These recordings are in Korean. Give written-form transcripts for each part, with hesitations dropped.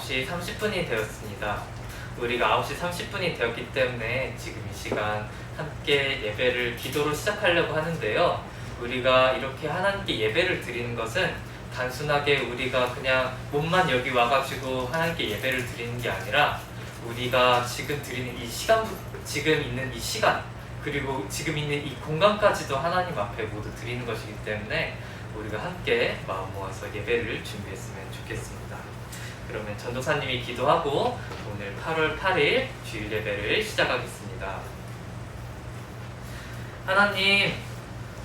9시 30분이 되었습니다. 우리가 9시 30분이 되었기 때문에 지금 이 시간 함께 예배를 기도로 시작하려고 하는데요. 우리가 이렇게 하나님께 예배를 드리는 것은 단순하게 우리가 그냥 몸만 여기 와가지고 하나님께 예배를 드리는 게 아니라 우리가 지금 드리는 이 시간, 지금 있는 이 시간, 그리고 지금 있는 이 공간까지도 하나님 앞에 모두 드리는 것이기 때문에 우리가 함께 마음 모아서 예배를 준비했으면 좋겠습니다. 그러면 전도사님이 기도하고 오늘 8월 8일 주일 예배를 시작하겠습니다. 하나님,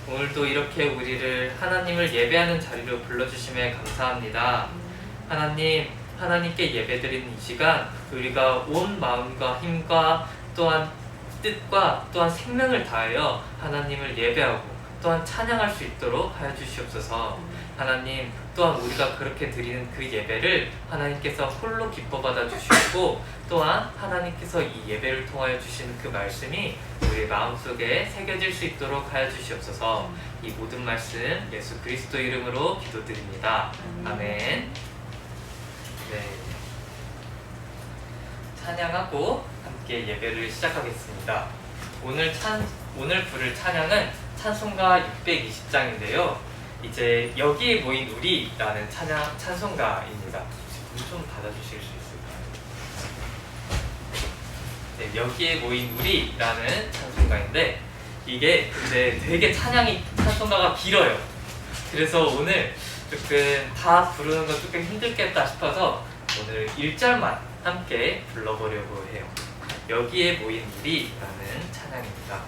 오늘도 이렇게 우리를 하나님을 예배하는 자리로 불러주심에 감사합니다. 하나님, 하나님께 예배드리는 이 시간 우리가 온 마음과 힘과 또한 뜻과 또한 생명을 다하여 하나님을 예배하고 또한 찬양할 수 있도록 하여 주시옵소서. 하나님, 또한 우리가 그렇게 드리는 그 예배를 하나님께서 홀로 기뻐 받아 주시고 또한 하나님께서 이 예배를 통하여 주시는 그 말씀이 우리 마음속에 새겨질 수 있도록 하여 주시옵소서. 이 모든 말씀 예수 그리스도 이름으로 기도드립니다. 아멘. 네. 찬양하고 함께 예배를 시작하겠습니다. 오늘 부를 찬양은 찬송가 620장인데요. 이제 여기에 모인 우리라는 찬송가입니다. 문 좀 닫아주실 수 있을까요? 네, 여기에 모인 우리라는 찬송가인데 이게 근데 되게 찬송가가 길어요. 그래서 오늘 조금 다 부르는 건 조금 힘들겠다 싶어서 오늘 1절만 함께 불러보려고 해요. 여기에 모인 우리라는 찬양입니다.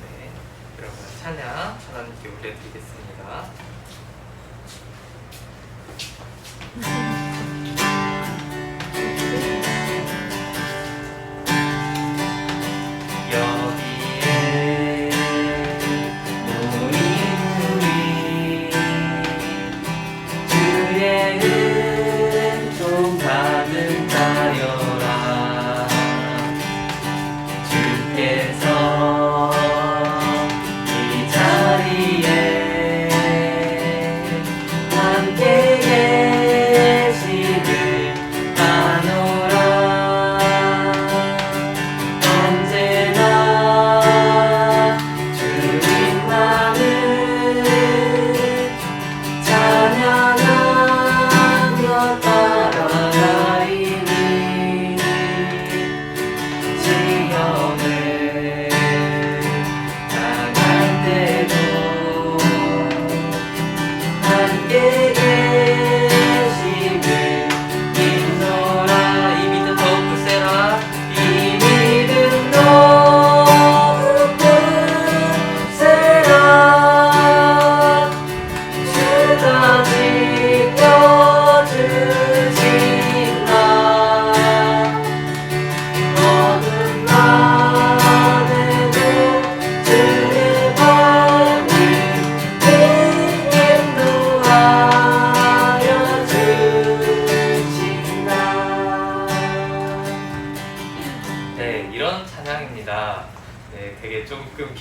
네, 그러면 찬양 하나님께 올려드리겠습니다.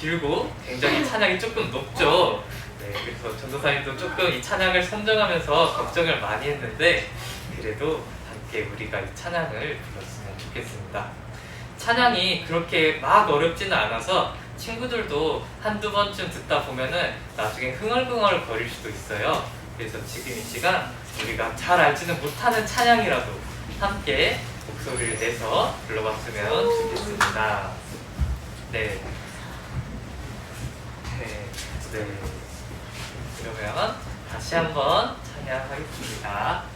길고 굉장히 찬양이 조금 높죠. 네, 그래서 전도사님도 조금 이 찬양을 선정하면서 걱정을 많이 했는데 그래도 함께 우리가 이 찬양을 불렀으면 좋겠습니다. 찬양이 그렇게 막 어렵지는 않아서 친구들도 한두 번쯤 듣다 보면은 나중에 흥얼흥얼 거릴 수도 있어요. 그래서 지금 이 시간 우리가 잘 알지는 못하는 찬양이라도 함께 목소리를 내서 불러봤으면 좋겠습니다. 네. 네. 그러면 다시 한번 찬양하겠습니다.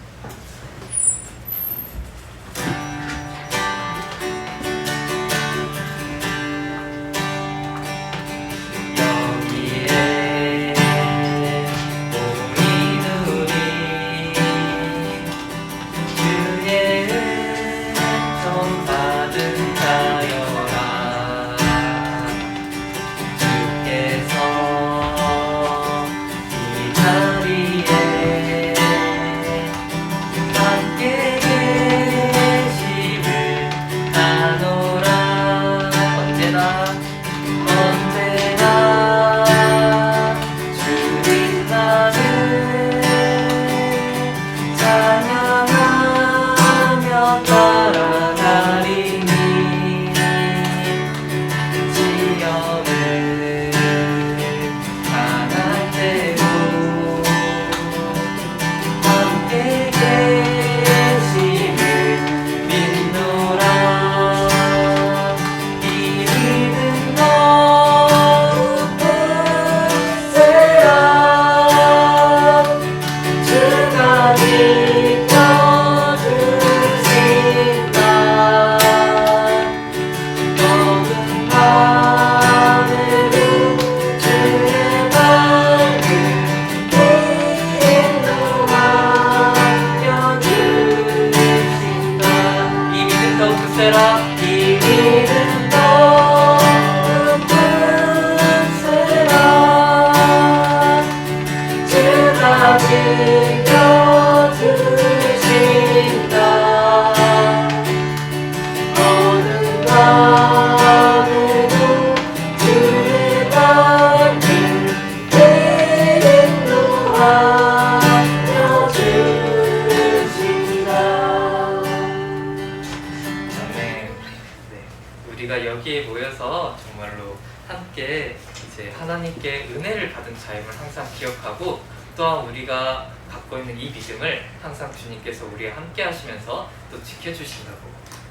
이제 하나님께 은혜를 받은 자임을 항상 기억하고 또한 우리가 갖고 있는 이 믿음을 항상 주님께서 우리와 함께 하시면서 또 지켜주신다고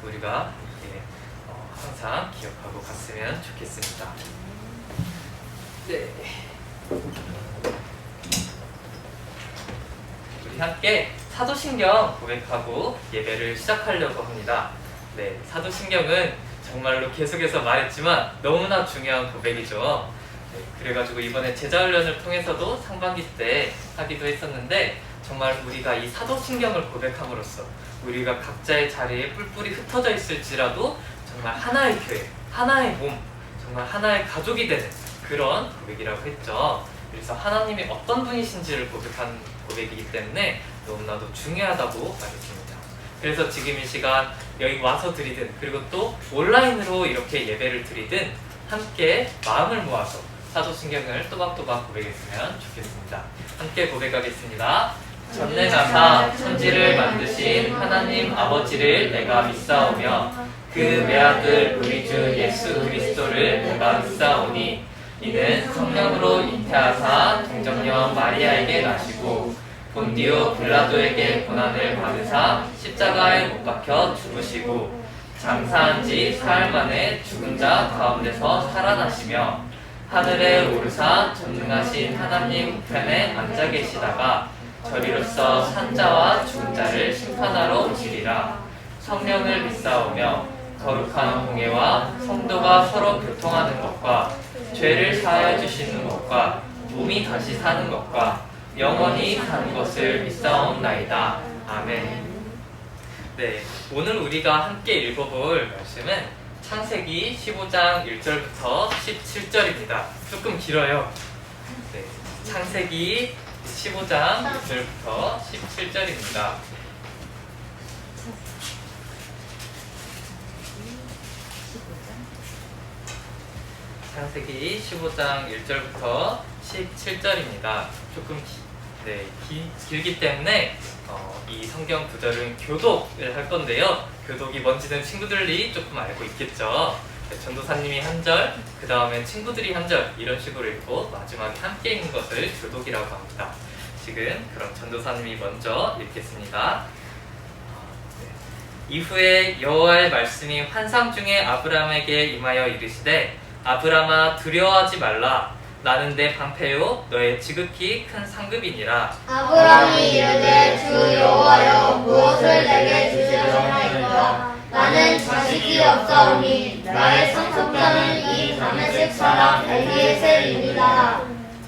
우리가 항상 기억하고 갔으면 좋겠습니다. 네. 우리 함께 사도신경 고백하고 예배를 시작하려고 합니다. 네, 사도신경은 정말로 계속해서 말했지만 너무나 중요한 고백이죠. 네, 그래가지고 이번에 제자훈련을 통해서도 상반기 때 하기도 했었는데 정말 우리가 이 사도신경을 고백함으로써 우리가 각자의 자리에 뿔뿔이 흩어져 있을지라도 정말 하나의 교회, 하나의 몸, 정말 하나의 가족이 되는 그런 고백이라고 했죠. 그래서 하나님이 어떤 분이신지를 고백한 고백이기 때문에 너무나도 중요하다고 말했습니다. 그래서 지금 이 시간 여기 와서 드리든 그리고 또 온라인으로 이렇게 예배를 드리든 함께 마음을 모아서 사도신경을 또박또박 고백했으면 좋겠습니다. 함께 고백하겠습니다. 전능하사 천지를 만드신 하나님 아버지를 내가 믿사오며 그 외아들 우리 주 예수 그리스도를 내가 믿사오니 이는 성령으로 잉태하사 동정녀 마리아에게 나시고 본디오 빌라도에게 고난을 받으사 십자가에 못 박혀 죽으시고 장사한 지 사흘 만에 죽은 자 가운데서 살아나시며 하늘에 오르사 전능하신 하나님 우편에 앉아 계시다가 저리로서 산자와 죽은 자를 심판하러 오시리라. 성령을 믿사오며 거룩한 공예와 성도가 서로 교통하는 것과 죄를 사하여 주시는 것과 몸이 다시 사는 것과 영원히 사는 것을 믿사옵나이다. 아멘. 네, 오늘 우리가 함께 읽어볼 말씀은 창세기 15장 1절부터 17절입니다. 조금 길어요. 네, 창세기 15장 1절부터 17절입니다. 창세기 15장 1절부터 17절입니다. 조금 길기 때문에 이 성경 구절은 교독을 할 건데요. 교독이 뭔지는 친구들이 조금 알고 있겠죠. 네, 전도사님이 한 절, 그 다음에 친구들이 한 절 이런 식으로 읽고 마지막에 함께 읽는 것을 교독이라고 합니다. 지금 그럼 전도사님이 먼저 읽겠습니다. 이후에 여호와의 말씀이 환상 중에 아브라함에게 임하여 이르시되 아브라함아 두려워하지 말라. 나는 내 방패요 너의 지극히 큰 상급이니라. 아브라함이 이르되 주 여호와여 무엇을 내게 주시려나이까. 나는 자식이 없사오니 나의 상속자는 이 다메섹 사람 엘리에셀입니다.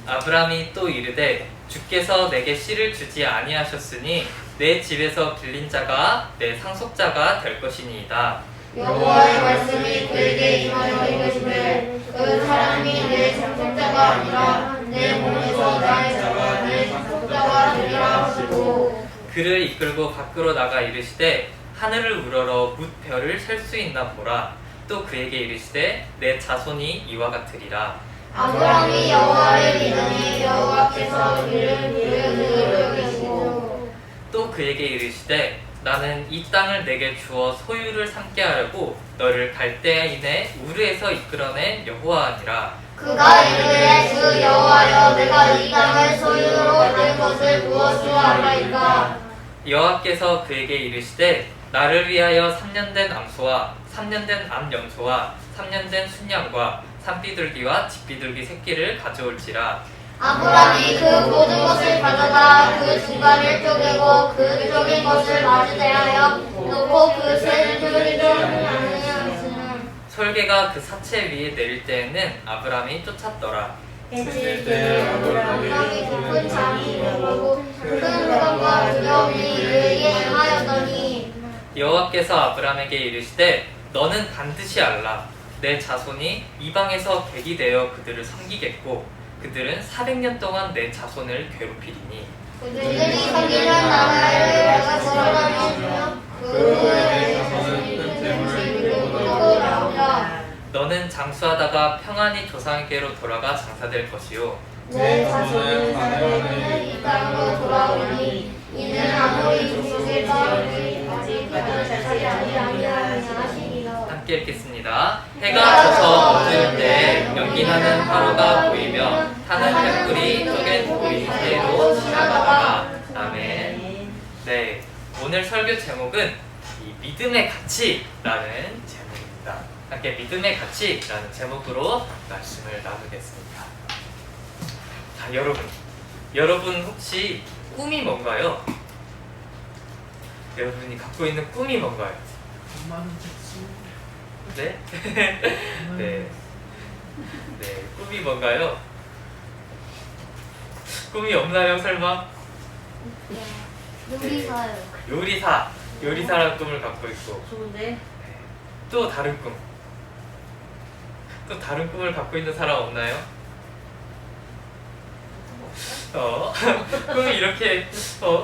아브라함이 또 이르되 주께서 내게 씨를 주지 아니하셨으니 내 집에서 빌린 자가 내 상속자가 될 것이니이다. 여호와의 말씀이 그에게 임하여 이르시되 그 사람이 내 상속자가 아니라 내 몸에서 나의 자가 내 상속자가 되리라 하시고 그를 이끌고 밖으로 나가 이르시되 하늘을 우러러 뭇 별을 셀 수 있나 보라. 또 그에게 이르시되 내 자손이 이와 같으리라. 아브라함이 여호와를 믿으니 여호와께서 이를 그에게 여기시고 또 그에게 이르시되 나는 이 땅을 내게 주어 소유를 삼게 하려고 너를 갈대아인의 우르에서 이끌어낸 여호와니라. 그가 이르되 주 여호와여 내가 이 땅을 소유로 할 것을 무엇으로 알라이까. 여호와께서 그에게 이르시되 나를 위하여 3년 된 암소와 3년 된 암염소와 3년 된 순양과 산비둘기와 집비둘기 새끼를 가져올지라. 아브라함이 그 모든 것을 가져다 그 중간을 쪼개고 그 쪼갠 것을 마주 대하여 놓고 그 쇠를 쪼개려 설계가 그 사체 위에 내릴 때에는 아브라함이 쫓았더라. 내릴 때에 아브라함이 깊은 잠이 들고 큰 불안과 두려움이 그에게 임하였더니 여호와께서 아브라함에게 이르시되 너는 반드시 알라. 내 자손이 이방에서 객이 되어 그들을 섬기겠고 그들은 400년 동안 내 자손을 괴롭히리니 그들이 섬기는 나라를 내가 지켜나며 주며 그 후에 내 자손이 큰 재물을 얻고 나오리라. 너는 장수하다가 평안히 조상에게로 돌아가 장사될 것이요 내 자손은 사내원을 이 땅으로 돌아오니 이는 아무리 족속일까 우리 아직 그들을 자지 아니하느냐 하시니라. 함께 함께 읽겠습니다. 해가 져서 어두울 때 연기나는 화로가 보이며 타는 횃불이 쪼갠 돌이 사이로 지나가다가. 아멘. 네, 오늘 설교 제목은 이 믿음의 가치라는 제목입니다. 함께 믿음의 가치라는 제목으로 말씀을 나누겠습니다. 자, 여러분 혹시 꿈이 뭔가요? 여러분이 갖고 있는 꿈이 뭔가요? 네? 네. 네, 꿈이 뭔가요? 꿈이 없나요, 설마? 요리사요. 요리사라는 꿈을 갖고 있고. 좋은데? 또 다른 꿈. 또 다른 꿈을 갖고 있는 사람 없나요? 꿈이 이렇게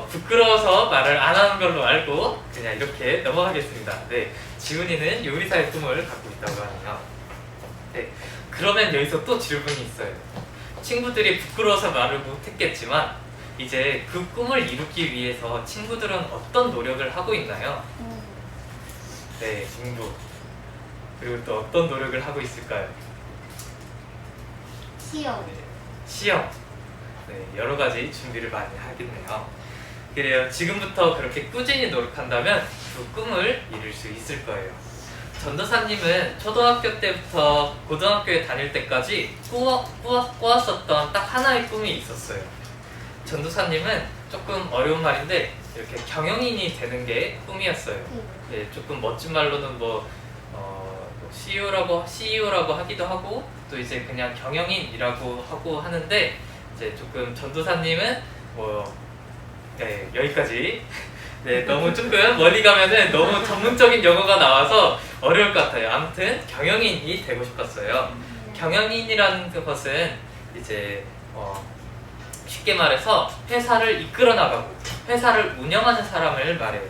부끄러워서 말을 안 하는 걸로 알고 그냥 이렇게 넘어가겠습니다. 네, 지훈이는 요리사의 꿈을 갖고 있다고 하네요. 네, 그러면 여기서 또 질문이 있어요. 친구들이 부끄러워서 말을 못했겠지만 이제 그 꿈을 이루기 위해서 친구들은 어떤 노력을 하고 있나요? 네, 친구. 그리고 또 어떤 노력을 하고 있을까요? 시험. 네, 시험. 네, 여러 가지 준비를 많이 하겠네요. 그래요. 지금부터 그렇게 꾸준히 노력한다면 그 꿈을 이룰 수 있을 거예요. 전도사님은 초등학교 때부터 고등학교에 다닐 때까지 꾸었었던 딱 하나의 꿈이 있었어요. 전도사님은 조금 어려운 말인데 이렇게 경영인이 되는 게 꿈이었어요. 네, 조금 멋진 말로는 CEO라고 하기도 하고 또 이제 그냥 경영인이라고 하고 하는데 이제 조금 전도사님은 네, 여기까지. 네, 너무 조금 멀리 가면은 너무 전문적인 용어가 나와서 어려울 것 같아요. 아무튼 경영인이 되고 싶었어요. 경영인이라는 것은 이제 쉽게 말해서 회사를 이끌어 나가고 회사를 운영하는 사람을 말해요.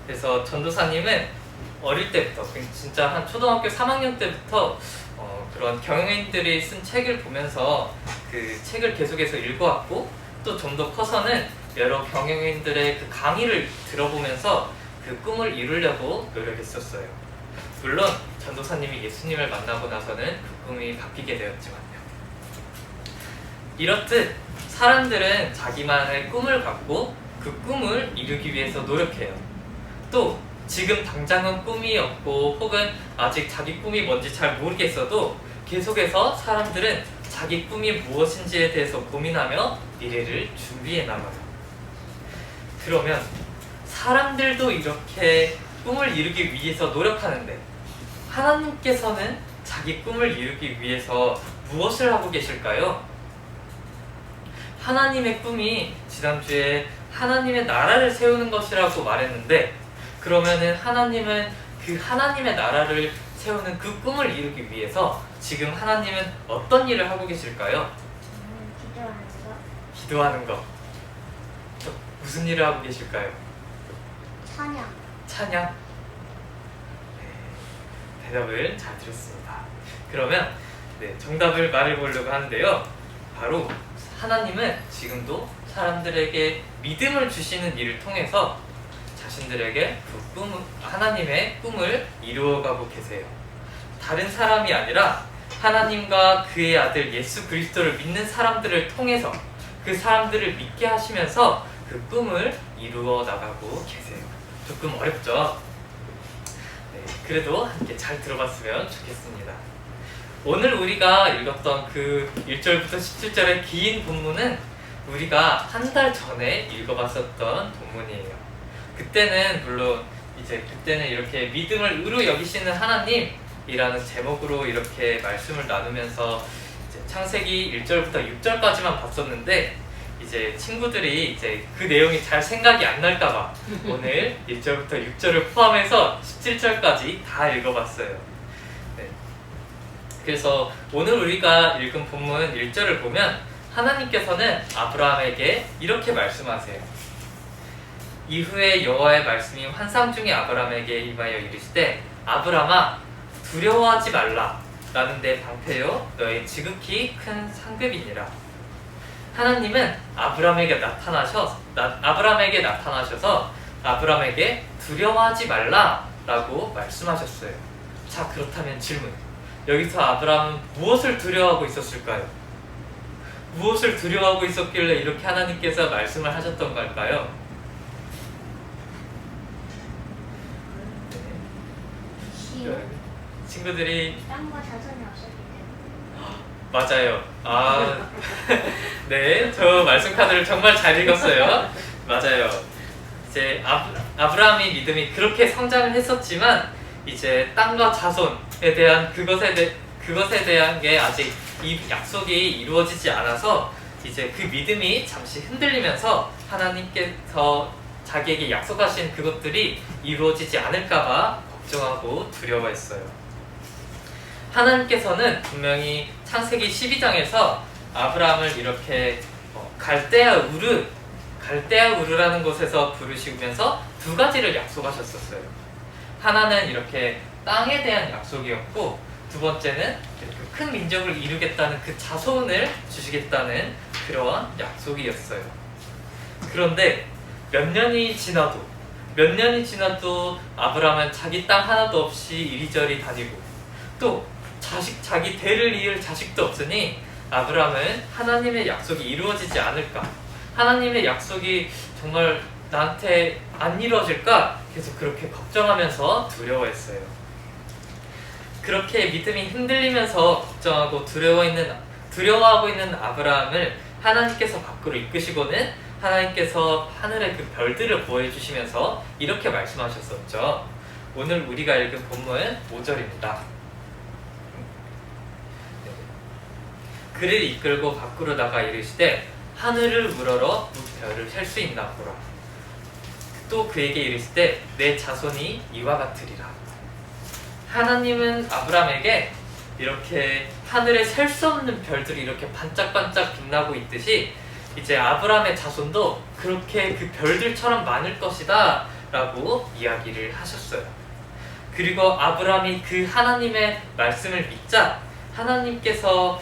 그래서 전도사님은 어릴 때부터 진짜 한 초등학교 3학년 때부터 그런 경영인들이 쓴 책을 보면서 그 책을 계속해서 읽어왔고 또 좀 더 커서는 여러 경영인들의 그 강의를 들어보면서 그 꿈을 이루려고 노력했었어요. 물론 전도사님이 예수님을 만나고 나서는 그 꿈이 바뀌게 되었지만요. 이렇듯 사람들은 자기만의 꿈을 갖고 그 꿈을 이루기 위해서 노력해요. 또 지금 당장은 꿈이 없고 혹은 아직 자기 꿈이 뭔지 잘 모르겠어도 계속해서 사람들은 자기 꿈이 무엇인지에 대해서 고민하며 미래를 준비해 나가요. 그러면 사람들도 이렇게 꿈을 이루기 위해서 노력하는데 하나님께서는 자기 꿈을 이루기 위해서 무엇을 하고 계실까요? 하나님의 꿈이 지난주에 하나님의 나라를 세우는 것이라고 말했는데 그러면은 하나님은 그 하나님의 나라를 세우는 그 꿈을 이루기 위해서 지금 하나님은 어떤 일을 하고 계실까요? 기도하는 거. 기도하는 거. 또 무슨 일을 하고 계실까요? 찬양. 찬양? 네, 대답을 잘 들었습니다. 그러면 정답을 말해보려고 하는데요. 바로 하나님은 지금도 사람들에게 믿음을 주시는 일을 통해서 자신들에게 하나님의 꿈을 이루어가고 계세요. 다른 사람이 아니라 하나님과 그의 아들 예수 그리스도를 믿는 사람들을 통해서 그 사람들을 믿게 하시면서 그 꿈을 이루어 나가고 계세요. 조금 어렵죠? 네, 그래도 함께 잘 들어봤으면 좋겠습니다. 오늘 우리가 읽었던 그 1절부터 17절의 긴 본문은 우리가 한 달 전에 읽어봤었던 본문이에요. 그때는 물론 그때는 이렇게 믿음을 의로 여기시는 하나님이라는 제목으로 이렇게 말씀을 나누면서 창세기 1절부터 6절까지만 봤었는데 이제 친구들이 그 내용이 잘 생각이 안 날까봐 오늘 1절부터 6절을 포함해서 17절까지 다 읽어봤어요. 네. 그래서 오늘 우리가 읽은 본문 1절을 보면 하나님께서는 아브라함에게 이렇게 말씀하세요. 이후에 여호와의 말씀이 환상 중에 아브라함에게 임하여 이르시되 아브라함아 두려워하지 말라. 나는 내 방패요 너의 지극히 큰 상급이니라. 하나님은 아브라함에게 나타나셔서 아브라함에게 두려워하지 말라 라고 말씀하셨어요. 자, 그렇다면 질문. 여기서 아브라함은 무엇을 두려워하고 있었을까요? 무엇을 두려워하고 있었길래 이렇게 하나님께서 말씀을 하셨던 걸까요? 시요? 친구들이 땅과 자손이 없었기 때문에. 맞아요. 아, 네, 저 말씀 카드를 정말 잘 읽었어요. 맞아요. 이제 아브라함의 믿음이 그렇게 성장을 했었지만 이제 땅과 자손에 대한 그것에 대한 게 아직 이 약속이 이루어지지 않아서 이제 그 믿음이 잠시 흔들리면서 하나님께서 자기에게 약속하신 그것들이 이루어지지 않을까봐 걱정하고 두려워했어요. 하나님께서는 분명히 창세기 12장에서 아브라함을 이렇게 갈대아 우르라는 곳에서 부르시면서 두 가지를 약속하셨었어요. 하나는 이렇게 땅에 대한 약속이었고, 두 번째는 이렇게 큰 민족을 이루겠다는 그 자손을 주시겠다는 그러한 약속이었어요. 그런데 몇 년이 지나도 아브라함은 자기 땅 하나도 없이 이리저리 다니고 또 자기 대를 이을 자식도 없으니 아브라함은 하나님의 약속이 이루어지지 않을까, 하나님의 약속이 정말 나한테 안 이루어질까 계속 그렇게 걱정하면서 두려워했어요. 그렇게 믿음이 흔들리면서 걱정하고 두려워하고 있는 아브라함을 하나님께서 밖으로 이끄시고는 하나님께서 하늘의 그 별들을 보여주시면서 이렇게 말씀하셨었죠. 오늘 우리가 읽은 본문 5절입니다. 그를 이끌고 밖으로 나가 이르시되 하늘을 우러러 별을 셀 수 있나 보라. 또 그에게 이르시되 내 자손이 이와 같으리라. 하나님은 아브라함에게 이렇게 하늘에 셀 수 없는 별들이 이렇게 반짝반짝 빛나고 있듯이 이제 아브라함의 자손도 그렇게 그 별들처럼 많을 것이다 라고 이야기를 하셨어요. 그리고 아브라함이 그 하나님의 말씀을 믿자 하나님께서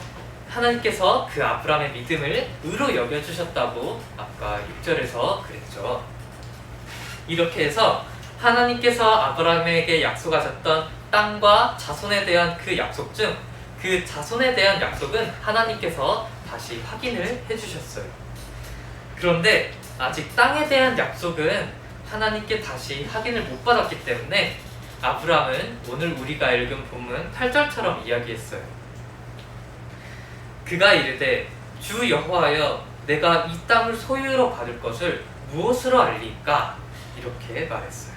그 아브라함의 믿음을 의로 여겨주셨다고 아까 6절에서 그랬죠. 이렇게 해서 하나님께서 아브라함에게 약속하셨던 땅과 자손에 대한 그 약속 중 그 자손에 대한 약속은 하나님께서 다시 확인을 해주셨어요. 그런데 아직 땅에 대한 약속은 하나님께 다시 확인을 못 받았기 때문에 아브라함은 오늘 우리가 읽은 본문 8절처럼 이야기했어요. 그가 이르되 주 여호와여 내가 이 땅을 소유로 받을 것을 무엇으로 알리까? 이렇게 말했어요.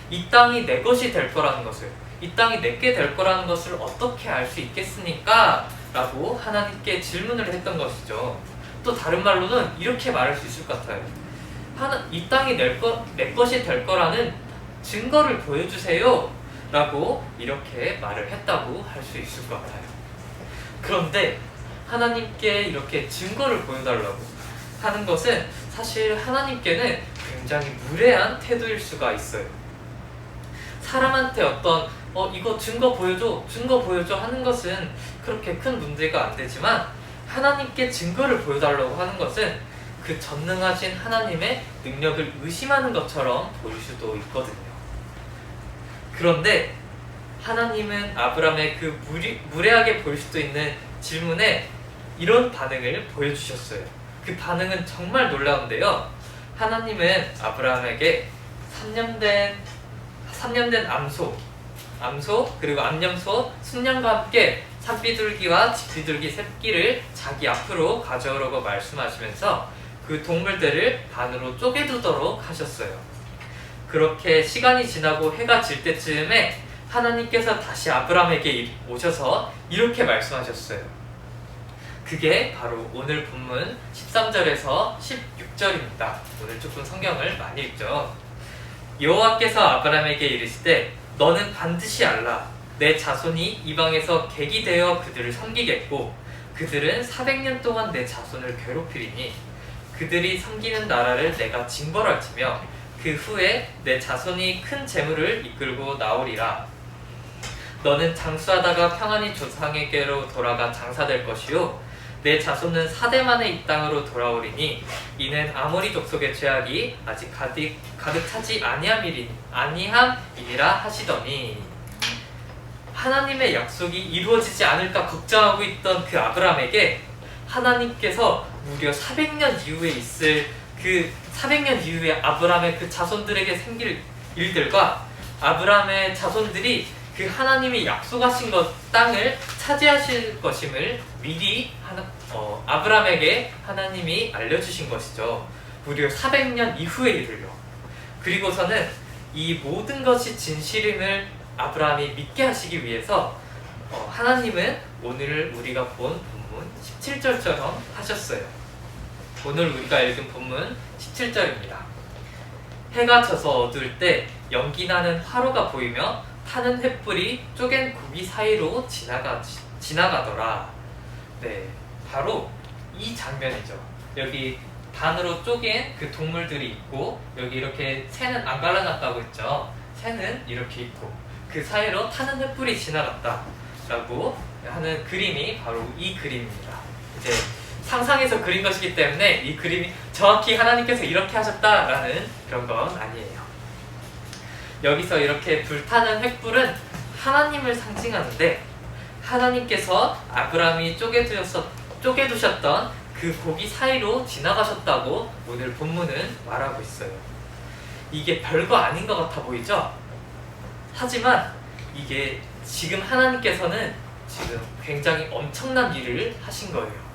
이 땅이 내 것이 될 거라는 것을, 이 땅이 내게 될 거라는 것을 어떻게 알 수 있겠습니까? 라고 하나님께 질문을 했던 것이죠. 또 다른 말로는 이렇게 말할 수 있을 것 같아요. 이 땅이 내 것이 될 거라는 증거를 보여주세요 라고 이렇게 말을 했다고 할 수 있을 것 같아요. 그런데 하나님께 이렇게 증거를 보여달라고 하는 것은 사실 하나님께는 굉장히 무례한 태도일 수가 있어요. 사람한테 어떤 이거 증거 보여줘 하는 것은 그렇게 큰 문제가 안 되지만 하나님께 증거를 보여달라고 하는 것은 그 전능하신 하나님의 능력을 의심하는 것처럼 보일 수도 있거든요. 그런데 하나님은 아브라함의 그 무례하게 보일 수도 있는 질문에 이런 반응을 보여주셨어요. 그 반응은 정말 놀라운데요. 하나님은 아브라함에게 3년 된 암소 그리고 암염소, 순양과 함께 산비둘기와 집비둘기 새끼를 자기 앞으로 가져오라고 말씀하시면서 그 동물들을 반으로 쪼개두도록 하셨어요. 그렇게 시간이 지나고 해가 질 때쯤에 하나님께서 다시 아브라함에게 오셔서 이렇게 말씀하셨어요. 그게 바로 오늘 본문 13절에서 16절입니다. 오늘 조금 성경을 많이 읽죠. 여호와께서 아브라함에게 이르시되 너는 반드시 알라. 내 자손이 이방에서 객이 되어 그들을 섬기겠고 그들은 400년 동안 내 자손을 괴롭히리니 그들이 섬기는 나라를 내가 징벌할지며 그 후에 내 자손이 큰 재물을 이끌고 나오리라. 너는 장수하다가 평안히 조상에게로 돌아가 장사될 것이요 내 자손은 4대 만에 이 땅으로 돌아오리니 이는 아모리 족속의 죄악이 아직 가득 차지 아니함이니라 하시더니. 하나님의 약속이 이루어지지 않을까 걱정하고 있던 그 아브라함에게 하나님께서 무려 400년 이후에 있을 그 400년 이후에 아브라함의 그 자손들에게 생길 일들과 아브라함의 자손들이 그 하나님이 약속하신 땅을 차지하실 것임을 미리 아브라함에게 하나님이 알려주신 것이죠. 무려 400년 이후의 일을요. 그리고서는 이 모든 것이 진실임을 아브라함이 믿게 하시기 위해서 하나님은 오늘 우리가 본 본문 17절처럼 하셨어요. 오늘 우리가 읽은 본문 17절입니다. 해가 져서 어두울 때 연기나는 화로가 보이며 타는 횃불이 쪼갠 고기 사이로 지나가더라. 네, 바로 이 장면이죠. 여기 반으로 쪼갠 그 동물들이 있고 여기 이렇게 새는 안 갈라놨다고 했죠. 새는 이렇게 있고 그 사이로 타는 횃불이 지나갔다 라고 하는 그림이 바로 이 그림입니다. 이제 상상해서 그린 것이기 때문에 이 그림이 정확히 하나님께서 이렇게 하셨다라는 그런 건 아니에요. 여기서 이렇게 불타는 횃불은 하나님을 상징하는데 하나님께서 아브라함이 쪼개두셨던 그 고기 사이로 지나가셨다고 오늘 본문은 말하고 있어요. 이게 별거 아닌 것 같아 보이죠? 하지만 이게 지금 하나님께서는 지금 굉장히 엄청난 일을 하신 거예요.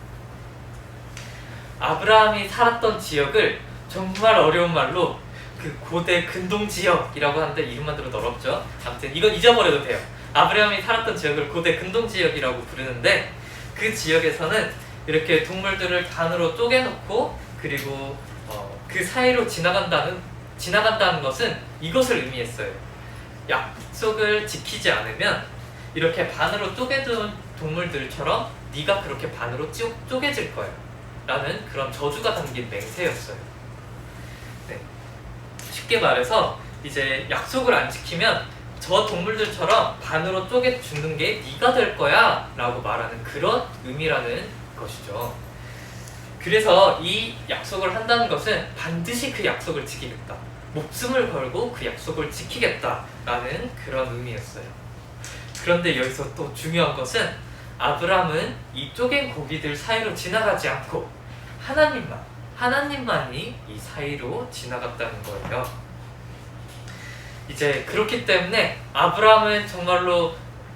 아브라함이 살았던 지역을 정말 어려운 말로 그 고대 근동지역이라고 하는데 이름만 들어도 어렵죠? 아무튼 이건 잊어버려도 돼요. 아브라함이 살았던 지역을 고대 근동지역이라고 부르는데 그 지역에서는 이렇게 동물들을 반으로 쪼개놓고 그리고 그 사이로 지나간다는 것은 이것을 의미했어요. 약속을 지키지 않으면 이렇게 반으로 쪼개둔 동물들처럼 네가 그렇게 반으로 쪼개질 거예요 라는 그런 저주가 담긴 맹세였어요. 네. 쉽게 말해서 이제 약속을 안 지키면 저 동물들처럼 반으로 쪼개 죽는 게 네가 될 거야 라고 말하는 그런 의미라는 것이죠. 그래서 이 약속을 한다는 것은 반드시 그 약속을 지키겠다, 목숨을 걸고 그 약속을 지키겠다라는 그런 의미였어요. 그런데 여기서 또 중요한 것은 아브라함은 이 쪼갠 고기들 사이로 지나가지 않고 하나님만이 이 사이로 지나갔다는 거예요. 이제 그렇기 때문에 아브라함은 정말로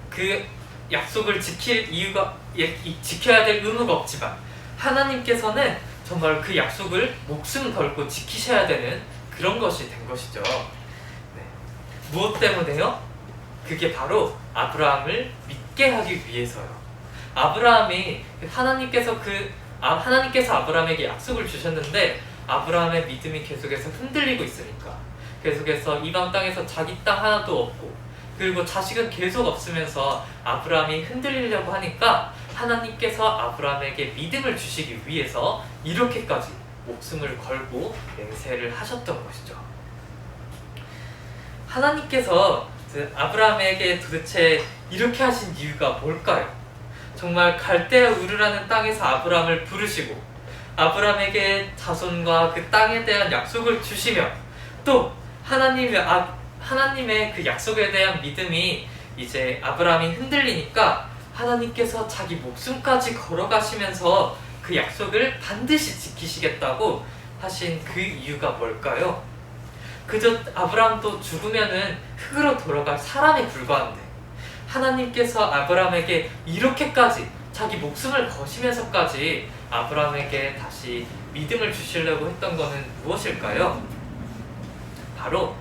그 약속을 지켜야 될 의무가 없지만 하나님께서는 정말 그 약속을 목숨 걸고 지키셔야 되는 그런 것이 된 것이죠. 네. 무엇 때문에요? 그게 바로 아브라함을 믿게 하기 위해서요. 하나님께서 아브라함에게 약속을 주셨는데 아브라함의 믿음이 계속해서 흔들리고 있으니까, 계속해서 이방 땅에서 자기 땅 하나도 없고 그리고 자식은 계속 없으면서 아브라함이 흔들리려고 하니까 하나님께서 아브라함에게 믿음을 주시기 위해서 이렇게까지 목숨을 걸고 맹세를 하셨던 것이죠. 하나님께서 아브라함에게 도대체 이렇게 하신 이유가 뭘까요? 정말 갈대아 우르라는 땅에서 아브라함을 부르시고 아브라함에게 자손과 그 땅에 대한 약속을 주시며 또 하나님의 그 약속에 대한 믿음이 이제 아브라함이 흔들리니까 하나님께서 자기 목숨까지 걸어가시면서 그 약속을 반드시 지키시겠다고 하신 그 이유가 뭘까요? 그저 아브라함도 죽으면은 흙으로 돌아갈 사람에 불과한데 하나님께서 아브라함에게 이렇게까지 자기 목숨을 거시면서까지 아브라함에게 다시 믿음을 주시려고 했던 것은 무엇일까요? 바로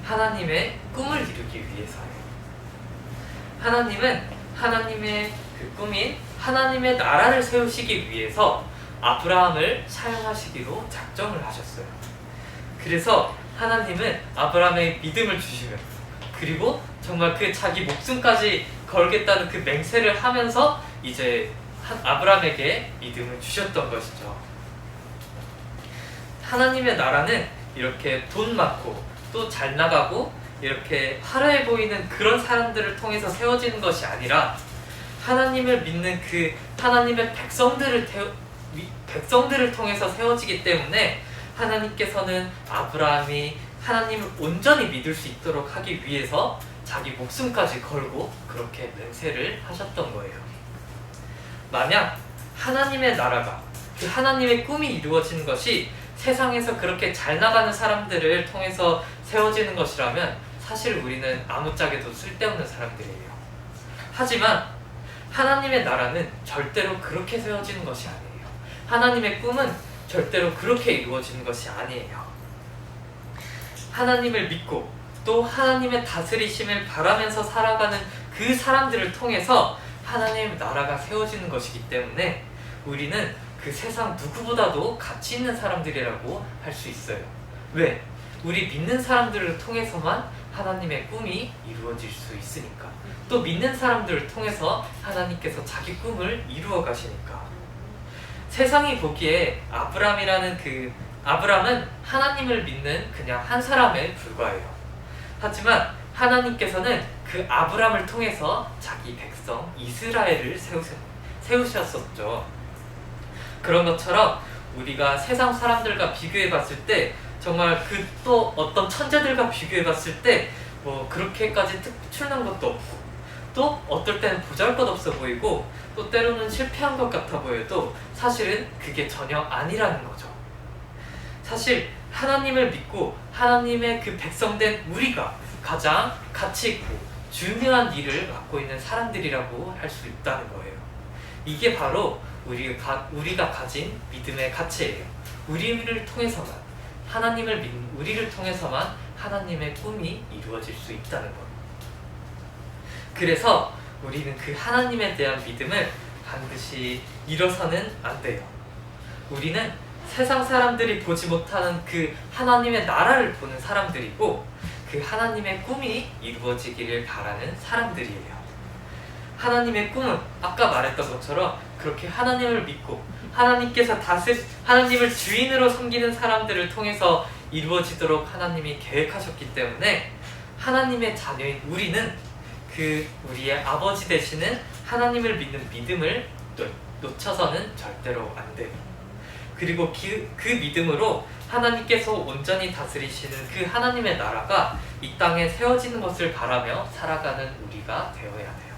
하나님의 꿈을 이루기 위해서예요. 하나님은 하나님의 그 꿈인 하나님의 나라를 세우시기 위해서 아브라함을 사용하시기로 작정을 하셨어요. 그래서 하나님은 아브라함의 믿음을 주시며 그리고 정말 그 자기 목숨까지 걸겠다는 그 맹세를 하면서 이제 아브라함에게 믿음을 주셨던 것이죠. 하나님의 나라는 이렇게 돈 많고 또 잘 나가고 이렇게 화려해 보이는 그런 사람들을 통해서 세워지는 것이 아니라 하나님을 믿는 그 하나님의 백성들을 통해서 세워지기 때문에 하나님께서는 아브라함이 하나님을 온전히 믿을 수 있도록 하기 위해서 자기 목숨까지 걸고 그렇게 맹세를 하셨던 거예요. 만약 하나님의 나라가, 그 하나님의 꿈이 이루어지는 것이 세상에서 그렇게 잘 나가는 사람들을 통해서 세워지는 것이라면 사실 우리는 아무짝에도 쓸데없는 사람들이에요. 하지만 하나님의 나라는 절대로 그렇게 세워지는 것이 아니에요. 하나님의 꿈은 절대로 그렇게 이루어지는 것이 아니에요. 하나님을 믿고 또 하나님의 다스리심을 바라면서 살아가는 그 사람들을 통해서 하나님의 나라가 세워지는 것이기 때문에 우리는 그 세상 누구보다도 가치 있는 사람들이라고 할 수 있어요. 왜? 우리 믿는 사람들을 통해서만 하나님의 꿈이 이루어질 수 있으니까. 또 믿는 사람들을 통해서 하나님께서 자기 꿈을 이루어 가시니까. 세상이 보기에 아브람은 하나님을 믿는 그냥 한 사람에 불과해요. 하지만 하나님께서는 그 아브람을 통해서 자기 백성 이스라엘을 세우셨었죠. 그런 것처럼 우리가 세상 사람들과 비교해 봤을 때 정말 그 또 어떤 천재들과 비교해 봤을 때 뭐 그렇게까지 특출난 것도 없고 또 어떨 때는 보잘것없어 보이고 또 때로는 실패한 것 같아 보여도 사실은 그게 전혀 아니라는 거죠. 사실 하나님을 믿고 하나님의 그 백성된 우리가 가장 가치 있고 중요한 일을 맡고 있는 사람들이라고 할 수 있다는 거예요. 이게 바로 우리가 가진 믿음의 가치예요. 우리를 통해서만 우리를 통해서만 하나님의 꿈이 이루어질 수 있다는 것. 그래서 우리는 그 하나님에 대한 믿음을 반드시 잃어서는 안 돼요. 우리는 세상 사람들이 보지 못하는 그 하나님의 나라를 보는 사람들이고 그 하나님의 꿈이 이루어지기를 바라는 사람들이에요. 하나님의 꿈은 아까 말했던 것처럼 그렇게 하나님을 믿고 하나님을 주인으로 섬기는 사람들을 통해서 이루어지도록 하나님이 계획하셨기 때문에 하나님의 자녀인 우리는 우리의 아버지 되시는 하나님을 믿는 믿음을 놓쳐서는 절대로 안 돼요. 그리고 그 믿음으로 하나님께서 온전히 다스리시는 그 하나님의 나라가 이 땅에 세워지는 것을 바라며 살아가는 우리가 되어야 돼요.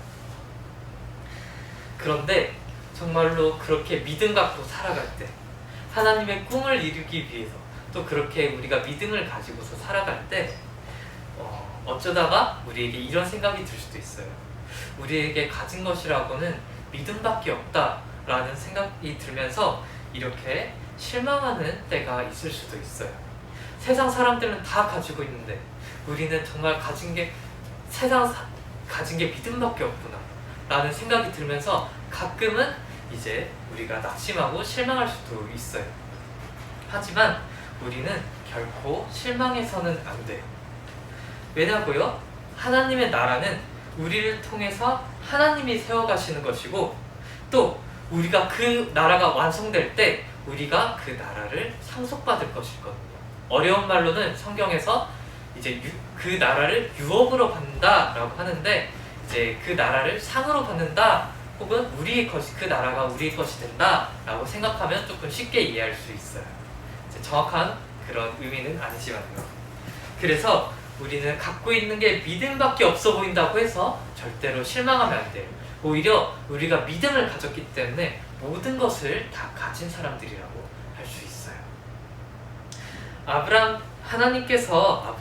그런데 정말로 그렇게 믿음 갖고 살아갈 때 하나님의 꿈을 이루기 위해서 또 그렇게 우리가 믿음을 가지고서 살아갈 때 어쩌다가 우리에게 이런 생각이 들 수도 있어요. 우리에게 가진 것이라고는 믿음밖에 없다라는 생각이 들면서 이렇게 실망하는 때가 있을 수도 있어요. 세상 사람들은 다 가지고 있는데 우리는 정말 가진 게 믿음밖에 없구나 라는 생각이 들면서 가끔은 이제 우리가 낙심하고 실망할 수도 있어요. 하지만 우리는 결코 실망해서는 안 돼요. 왜냐고요? 하나님의 나라는 우리를 통해서 하나님이 세워가시는 것이고 또 우리가 그 나라가 완성될 때 우리가 그 나라를 상속받을 것이거든요. 어려운 말로는 성경에서 이제 그 나라를 유업으로 받는다라고 하는데 이제 그 나라를 상으로 받는다 혹은 그 나라가 우리의 것이 된다라고 생각하면 조금 쉽게 이해할 수 있어요. 정확한 그런 의미는 아니지만요. 그래서 우리는 갖고 있는 게 믿음밖에 없어 보인다고 해서 절대로 실망하면 안 돼요. 오히려 우리가 믿음을 가졌기 때문에 모든 것을 다 가진 사람들이라고 할 수 있어요. 하나님께서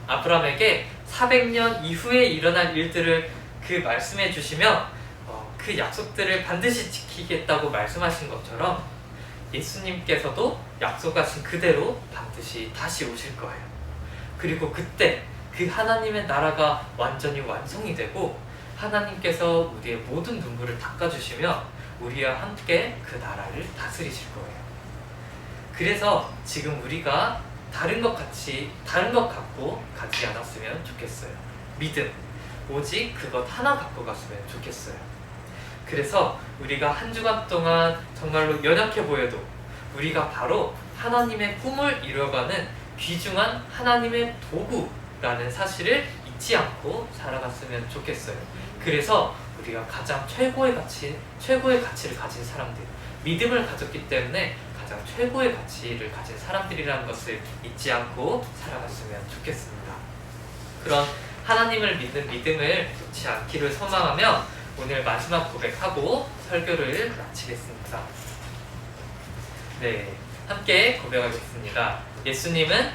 아브람에게 400년 이후에 일어날 일들을 말씀해 주시며 그 약속들을 반드시 지키겠다고 말씀하신 것처럼 예수님께서도 약속하신 그대로 반드시 다시 오실 거예요. 그리고 그때 그 하나님의 나라가 완전히 완성이 되고 하나님께서 우리의 모든 눈물을 닦아주시며 우리와 함께 그 나라를 다스리실 거예요. 그래서 지금 우리가 다른 것 갖고 가지 않았으면 좋겠어요. 믿음, 오직 그것 하나 갖고 갔으면 좋겠어요. 그래서 우리가 한 주간 동안 정말로 연약해 보여도 우리가 바로 하나님의 꿈을 이루어가는 귀중한 하나님의 도구라는 사실을 잊지 않고 살아갔으면 좋겠어요. 그래서 우리가 가장 최고의 가치를 가진 사람들, 믿음을 가졌기 때문에 가장 최고의 가치를 가진 사람들이라는 것을 잊지 않고 살아갔으면 좋겠습니다. 그럼 하나님을 믿는 믿음을 놓지 않기를 소망하며 오늘 마지막 고백하고 설교를 마치겠습니다. 네, 함께 고백하겠습니다. 예수님은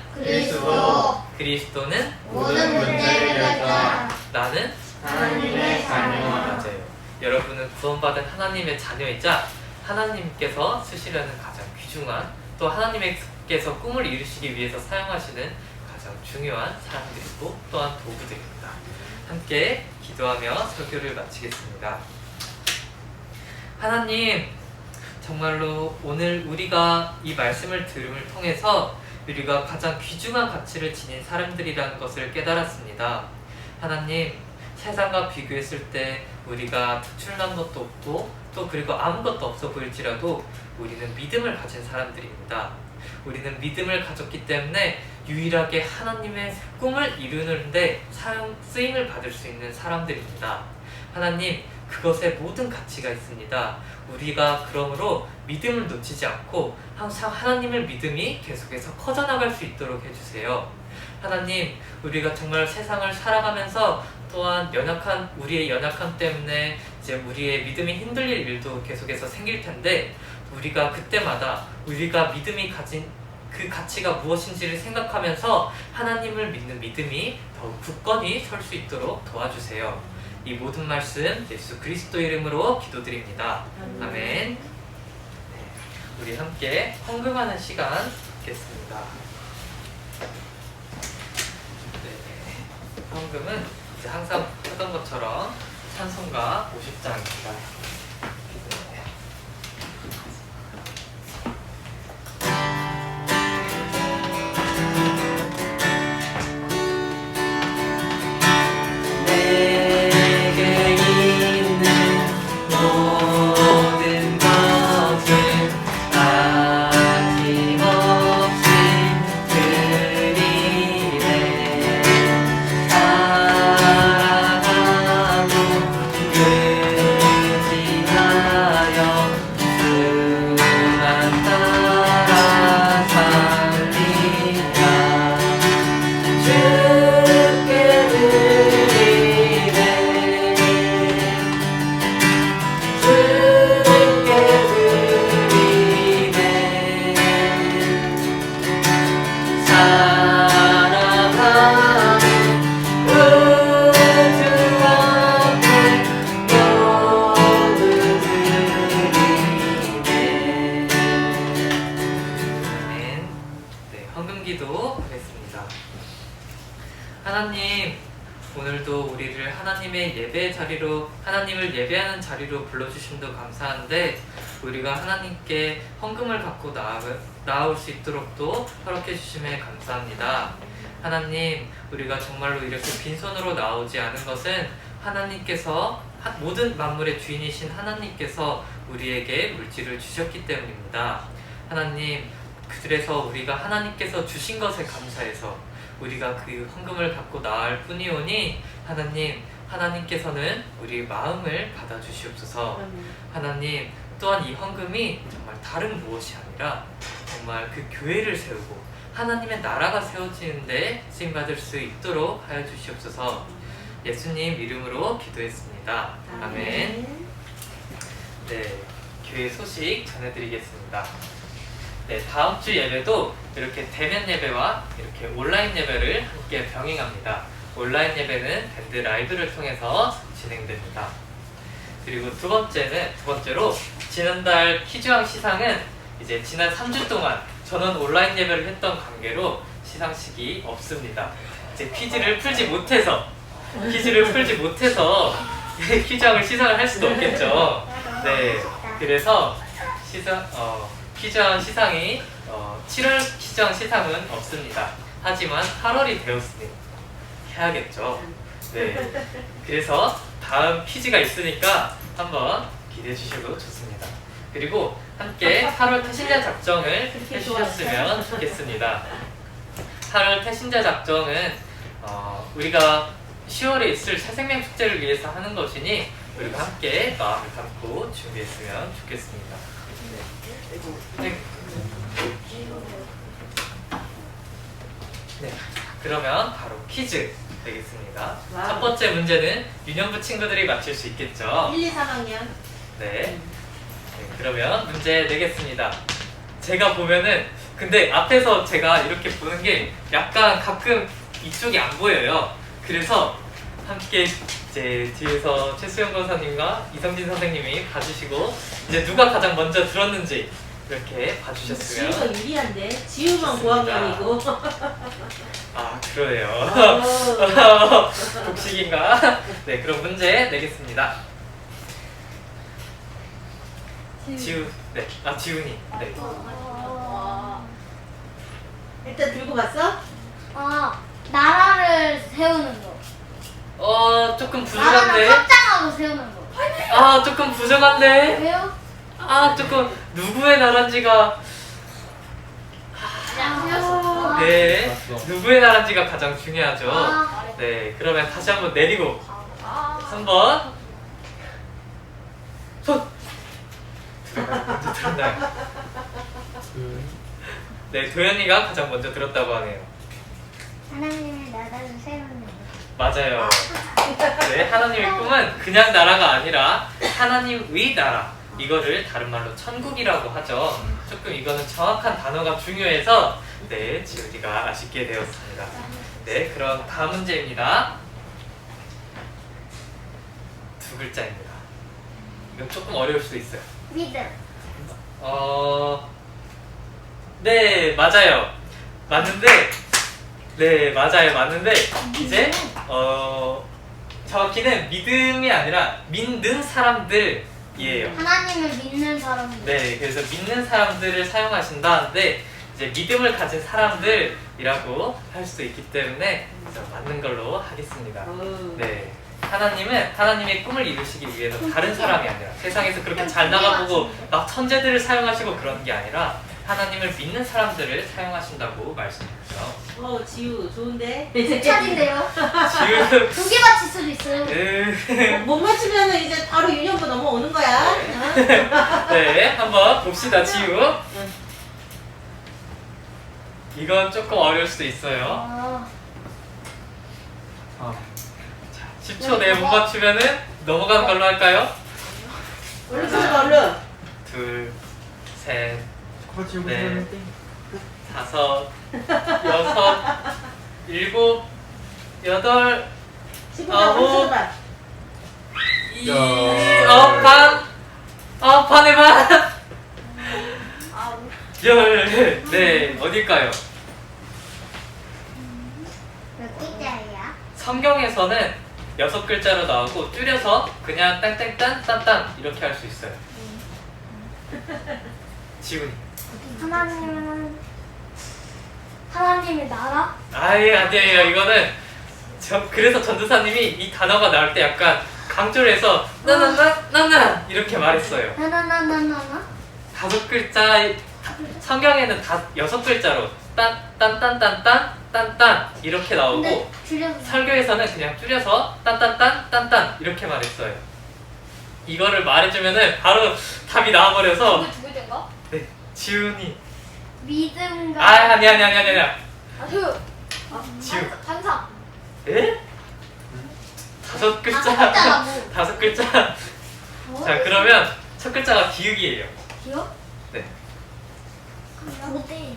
그리스도는 모든 문제를 결정 나는 하나님의 자녀. 맞아요. 여러분은 구원받은 하나님의 자녀이자 하나님께서 쓰시려는 가장 귀중한 또 하나님께서 꿈을 이루시기 위해서 사용하시는 가장 중요한 사람들이고 또한 도구들입니다. 함께 기도하며 설교를 마치겠습니다. 하나님, 정말로 오늘 우리가 이 말씀을 들음을 통해서 우리가 가장 귀중한 가치를 지닌 사람들이라는 것을 깨달았습니다. 하나님, 세상과 비교했을 때 우리가 특출난 것도 없고 또 그리고 아무것도 없어 보일지라도 우리는 믿음을 가진 사람들입니다. 우리는 믿음을 가졌기 때문에 유일하게 하나님의 꿈을 이루는데 쓰임을 받을 수 있는 사람들입니다. 하나님, 그것에 모든 가치가 있습니다. 우리가 그러므로 믿음을 놓치지 않고 항상 하나님의 믿음이 계속해서 커져나갈 수 있도록 해주세요. 하나님, 우리가 정말 세상을 살아가면서 또한 우리의 연약함 때문에 이제 우리의 믿음이 흔들릴 일도 계속해서 생길 텐데 우리가 그때마다 우리가 믿음이 가진 그 가치가 무엇인지를 생각하면서 하나님을 믿는 믿음이 더욱 굳건히 설 수 있도록 도와주세요. 이 모든 말씀 예수 그리스도 이름으로 기도드립니다. 아멘. 네, 우리 함께 헌금하는 시간 갖겠습니다. 네, 헌금은 이제 항상 하던 것처럼 찬송가 50장입니다. 하나님, 오늘도 우리를 하나님의 예배의 자리로, 하나님을 예배하는 자리로 불러주심도 감사한데 우리가 하나님께 헌금을 갖고 나아올 수 있도록도 허락해 주심에 감사합니다. 하나님, 우리가 정말로 이렇게 빈손으로 나오지 않은 것은 하나님께서 모든 만물의 주인이신 하나님께서 우리에게 물질을 주셨기 때문입니다. 하나님, 그래서 우리가 하나님께서 주신 것에 감사해서 우리가 그 헌금을 갖고 나아갈 뿐이오니 하나님께서는 우리의 마음을 받아주시옵소서. 하나님, 또한 이 헌금이 정말 다른 무엇이 아니라 정말 그 교회를 세우고 하나님의 나라가 세워지는데 쓰임받을 수 있도록 하여 주시옵소서. 예수님 이름으로 기도했습니다. 아멘. 네, 교회 소식 전해드리겠습니다. 네, 다음 주 예배도 이렇게 대면 예배와 이렇게 온라인 예배를 함께 병행합니다. 온라인 예배는 밴드 라이브를 통해서 진행됩니다. 그리고 두 번째로 지난달 퀴즈왕 시상은 이제 지난 3주 동안 저는 온라인 예배를 했던 관계로 시상식이 없습니다. 이제 퀴즈를 풀지 못해서 퀴즈왕을 시상을 할 수도 없겠죠. 네, 그래서 퀴즈왕 시상이 7월 퀴즈왕 시상은 없습니다. 하지만 8월이 되었으니 해야겠죠. 네, 그래서 다음 퀴즈가 있으니까 한번 기대해 주셔도 좋습니다. 그리고 함께 8월 태신자 작정을 해주셨으면 좋겠습니다. 8월 태신자 작정은 우리가 10월에 있을 새생명 축제를 위해서 하는 것이니 우리가 함께 마음을 담고 준비했으면 좋겠습니다. 네, 그러면 바로 퀴즈 되겠습니다. 와우. 첫 번째 문제는 유년부 친구들이 맞출 수 있겠죠? 1, 2, 3학년. 네. 그러면 문제 내겠습니다. 제가 보면은 근데 앞에서 제가 이렇게 보는 게 약간 가끔 이쪽이 안 보여요. 그래서 함께 이제 뒤에서 최수영 권사님과 이성진 선생님이 봐주시고 이제 누가 가장 먼저 들었는지 이렇게 봐주셨으면. 지우가 유리한데? 지우만 좋습니다. 고학년이고. 아 그러네요. 어. 복식인가? 네, 그럼 문제 내겠습니다. 지우, 네, 아 지훈이, 네. 일단 들고 갔어? 나라를 세우는 거. 조금 나라는 부족한데. 확장하고 세우는 거. 아, 조금 부족한데. 왜요? 아, 조금 누구의 나라인지가. 아, 네, 누구의 나라인지가 가장 중요하죠. 아. 네, 그러면 다시 한번 내리고 한번 손. 누가 먼저 들었나요? 네, 도현이가 가장 먼저 들었다고 하네요. 하나님의 나라를 세우는 거. 맞아요. 네, 하나님의 꿈은 그냥 나라가 아니라 하나님의 나라. 이거를 다른 말로 천국이라고 하죠. 조금 이거는 정확한 단어가 중요해서 네, 지우디가 아쉽게 되었습니다. 네, 그럼 다음 문제입니다. 두 글자입니다. 이건 조금 어려울 수도 있어요. 믿음. 네, 맞아요. 맞는데, 네, 맞아요. 맞는데, 이제, 정확히는 믿음이 아니라 믿는 사람들이에요. 하나님을 믿는 사람들. 네, 그래서 믿는 사람들을 사용하신다는데, 이제 믿음을 가진 사람들이라고 할 수도 있기 때문에, 그래서 맞는 걸로 하겠습니다. 네. 하나님은 하나님의 꿈을 이루시기 위해서 다른 사람이 아니라 세상에서 그렇게 잘 나가보고 막 천재들을 사용하시고 그런 게 아니라 하나님을 믿는 사람들을 사용하신다고 말씀드렸죠. 지우 좋은데? 차진데요. 지금 두 개 맞힐 수도 있어요. 못 맞추면 이제 바로 유년부 넘어오는 거야. 네, 한번 봅시다. 지우. 이건 조금 어려울 수도 있어요. 자, 10초 내에 못 맞추면은 넘어가는 걸로 할까요? 얼른 찾아봐 얼른. 둘, 셋, 코치 네. 다섯, 여섯, 일곱, 여덟, 15분 아홉. 찾아봐. 반에 반. 네, 어딜까요? 몇 글자예요? 성경에서는 6글자로 나오고 줄여서 그냥 땡땡딴 딴딴 이렇게 할 수 있어요. 지훈이. 하나님의 나라? 아예 아니에요. 이거는 그래서 전도사님이 이 단어가 나올 때 약간 강조를 해서 나나나나나 이렇게 말했어요. 나나나나나나? 5글자 성경에는 6글자로 딴딴딴딴딴 딴딴 이렇게 나오고 근데 줄여서 설교에서는 그냥 줄여서 딴딴딴 딴딴 이렇게 말했어요. 이거를 말해주면은 바로 답이 나와버려서 두 글자인가? 네, 지훈이. 믿음과 아니야. 지우. 반상. 에? 5글자. 5글자라고. 5글자. 자, 그러면 첫 글자가 기읍이에요. 기억? 네.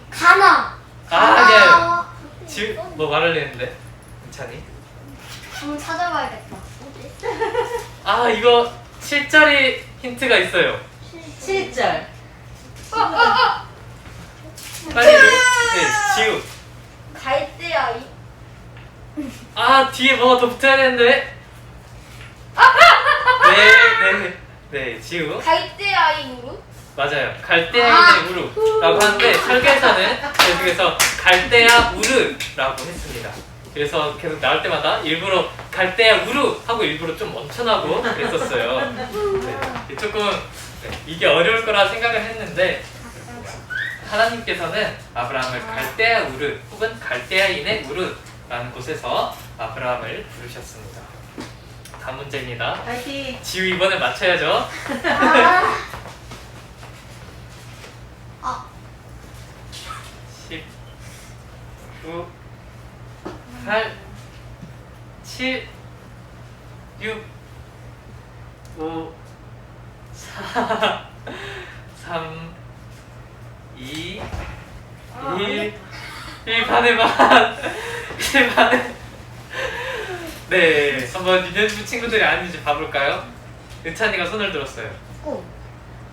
가나. 아니야. 뭐 말을 했는데? 괜찮니? 한번 찾아봐야겠다. 이거 7자리 힌트가 있어요. 7절. 빨리. 네, 지우. 갈대야. 뒤에 뭐가 더 붙어야 되는데. 네, 지우. 갈대아이무로? 맞아요. 갈대아인의 우루라고 하는데 설계에서는 계속해서 갈대아 우르라고 했습니다. 그래서 계속 나올 때마다 일부러 갈대아 우루 하고 일부러 좀 멈춰나고 그랬었어요. 네, 조금 이게 어려울 거라 생각을 했는데 하나님께서는 아브라함을 갈대아 우르 혹은 갈대아인의 우르라는 곳에서 아브라함을 부르셨습니다. 다음 문제입니다. 파이팅. 지우 이번에 맞춰야죠. 10, 9, 8, 7, 6, 5, 4, 3, 2, 1 반의 반. 1 반의. 네, 한번 유년부 친구들이 아닌지 봐볼까요? 은찬이가 손을 들었어요. 오.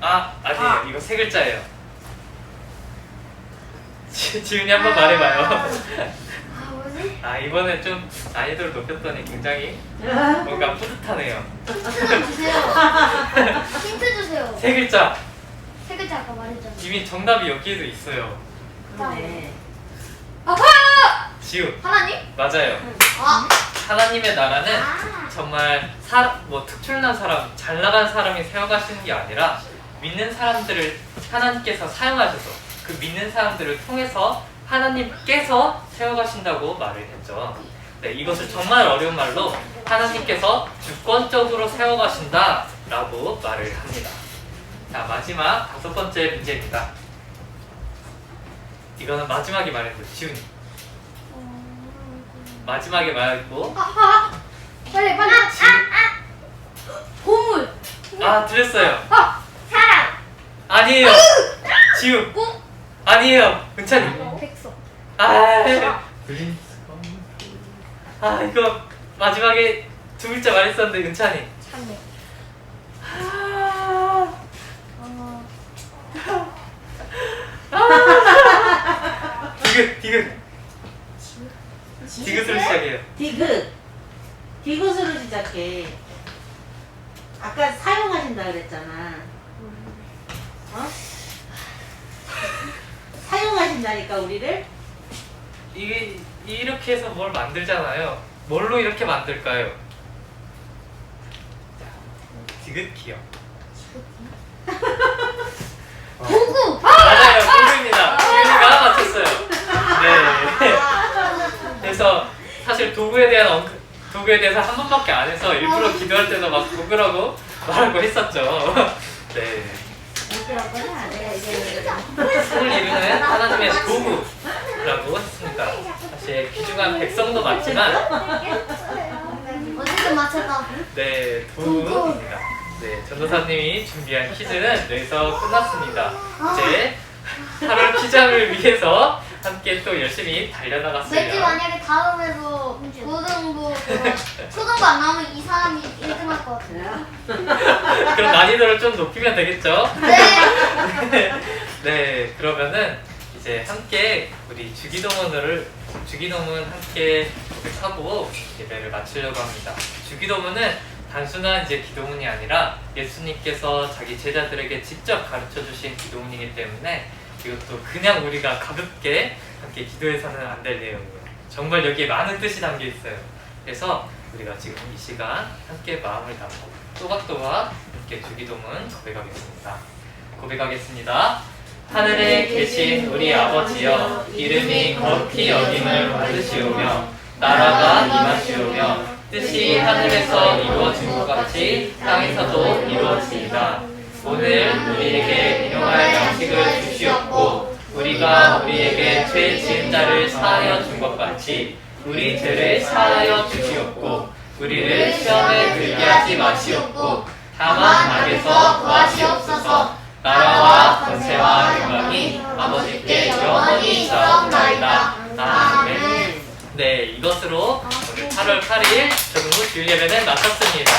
아니에요. 이거 세 글자예요. 지훈이 한번 말해봐요. 뭐지? 이번에 좀 난이도를 높였더니 굉장히 뭔가 뿌듯하네요. 힌트 주세요. 힌트 주세요. 세 글자. 세 글자 아까 말했잖아. 이미 정답이 여기에도 있어요. 그러네. 아빠! 지훈. 하나님? 맞아요. 아. 하나님의 나라는 아. 정말 특출난 사람, 잘 나간 사람이 세워가시는 게 아니라 믿는 사람들을 하나님께서 사용하셔서 그 믿는 사람들을 통해서 하나님께서 세워가신다고 말을 했죠. 네, 이것을 정말 어려운 말로 하나님께서 주권적으로 세워가신다라고 말을 합니다. 자, 마지막 5번째 문제입니다. 이거는 마지막에 말했고, 지훈이. 마지막에 말했고, 빨리. 보물. 틀렸어요. 사람. 아니에요. 지훈. 꼭. 아니에요. 은찬이. 백석. 이거 마지막에 2글자 말했었는데 은찬이. 참외. 디귿으로 시작해요. 디귿으로 시작해. 아까 사용하신다 그랬잖아. 사용하신다니까 우리를. 이게 이렇게 해서 뭘 만들잖아요. 뭘로 이렇게 만들까요? 디귿 기억. 도구. 맞아요, 도구입니다. 지훈이가 맞췄어요. 네. 그래서 사실 도구에 대해서 한 번밖에 안 해서 일부러 기도할 때도 막 도구라고 말하고 했었죠. 네. 손을 이루는 하나님의 도구라고 했습니다. 사실 귀중한 백성도 맞지만, 어쨌든 맞췄다. 네, 도구입니다. 네, 전도사님이 준비한 퀴즈는 여기서 끝났습니다. 이제 8월 피장을 위해서 함께 또 열심히 왠지 달려나갔어요. 만약에 다음에도 고등부, 초등부 안 나오면 이 사람이 1등 할 것 같아요. 그럼 난이도를 좀 높이면 되겠죠? 네. 네, 그러면은 이제 함께 우리 주기도문은 함께 하고 예배를 마치려고 합니다. 주기도문은 단순한 이제 기도문이 아니라 예수님께서 자기 제자들에게 직접 가르쳐 주신 기도문이기 때문에 이것도 그냥 우리가 가볍게 함께 기도해서는 안 될 내용이에요. 정말 여기에 많은 뜻이 담겨 있어요. 그래서 우리가 지금 이 시간 함께 마음을 담고 또박또박 함께 주기도문 고백하겠습니다. 하늘에 계신 우리 아버지여, 이름이 거룩히 여김을 받으시오며 나라가 임하시오며 뜻이 하늘에서 이루어진 것 같이 땅에서도 이루어지이다. 오늘 우리에게 일용할 양식을 주시옵고 우리가 우리에게 죄 지은 자를 사하여 준 것 같이 우리 죄를 사하여 주시옵고 우리를 시험에 들게 하지 마시옵고 다만 악에서 구하시옵소서. 나라와 권세와 영광이 아버지께 영원히 있사옵나이다. 아멘. 네, 이것으로 오늘 8월 8일 초등부 주일 예배는 마쳤습니다.